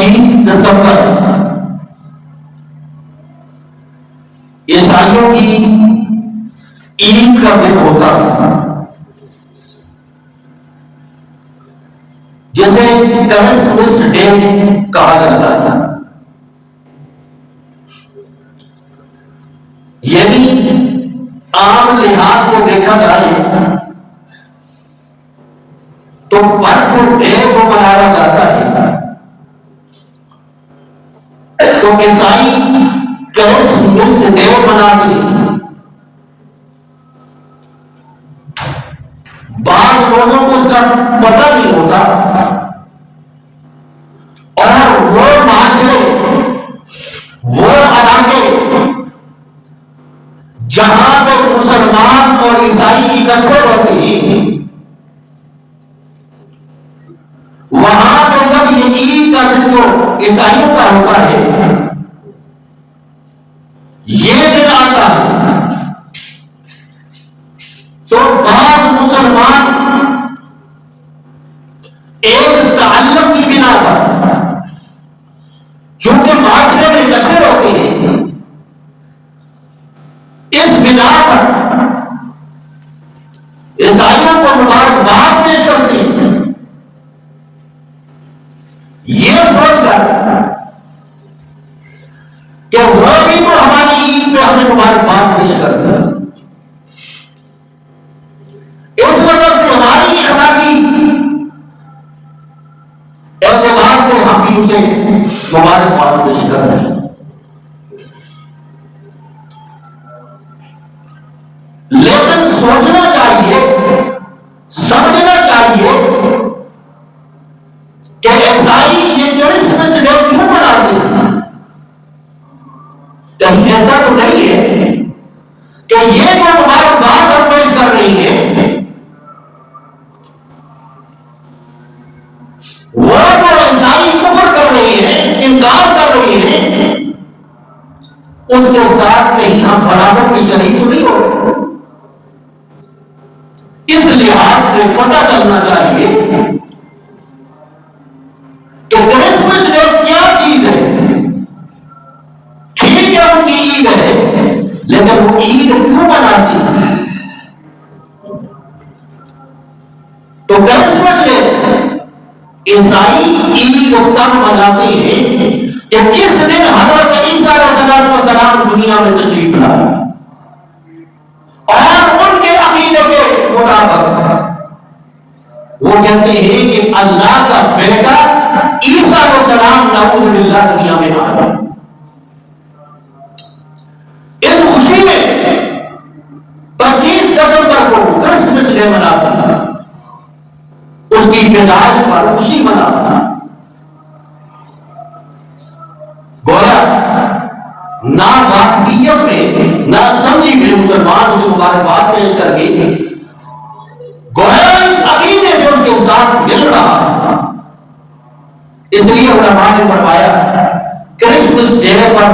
25 दिसंबर ईसाइयों की ईद का दिन होता है, जिसे क्रिसमस डे कहा जाता है। यदि आम लिहाज से देखा जाए तो बर्थडे को मनाया जाता है, तो ईसाई क्रिसमस डे मनाते हैं। बाद लोगों को उसका पता नहीं होता और वो माजरे, वो इलाके जहां पे मुसलमान और ईसाई इकट्ठे होते हैं, वहां पे जब ये ईद का दिन जो ईसाइयों का होता है, ये दिन आता है, तो बाद मुसलमान एक ताल्लुक की बिना पर, क्योंकि माशरे में इकट्ठे होते हैं, इस बिना पर ईसाइयों को मुबारकबाद पेश करते हैं, यह सोचकर कि वो भी तो हमारी ईद पे हमें मुबारकबाद पेश करते हैं। इस वजह से हमारी इखलाकी एतबार से हम भी उसे मुबारकबाद पेश करते हैं। लेकिन सोचना चाहिए, समझना चाहिए कि ईसाई ये क्रिसमस डे क्यों मनाते हैं। कहीं ऐसा तो नहीं है कि ये जो मुबारकबाद हम पेश कर रही है, वो जो ईसाई कुफ्र कर रही है, इनकार कर रही है, उसके साथ कहीं हम बराबर के शरीक तो नहीं हो रहे। इस लिहाज से पता चलना चाहिए कि क्रिसमस डे क्या चीज है। ठीक है, उनकी ईद है, लेकिन वो ईद क्यों मनाती है? तो क्रिसमस डे ईसाई ईद तब मनाते हैं कि इस दिन हजरत ईसा अलैहिस्सलाम दुनिया में तशरीफ लाए और उनके अकीदे के मुताबिक वो कहते हैं कि अल्लाह का बेटा ईसा अलैहिस्सलाम नाऊज़ बिल्लाह दुनिया में आया। इस खुशी में 25 दिसंबर को क्रिसमस डे मनाते हैं, उसकी पैदाइश पर खुशी मनाते हैं। गोया ना वाकफियत में, ना समझी में मुसलमान उसे मुबारकबाद पेश करके गोया इस अकीदे में उसके साथ मिल रहा है। इसलिए उलमा ने फरमाया क्रिसमस डे पर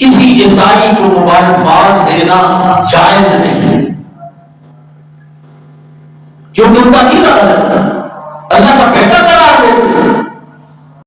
किसी ईसाई को मुबारकबाद देना जायज नहीं है, क्योंकि उनका अकीदा अल्लाह का बेटा करार देते हैं।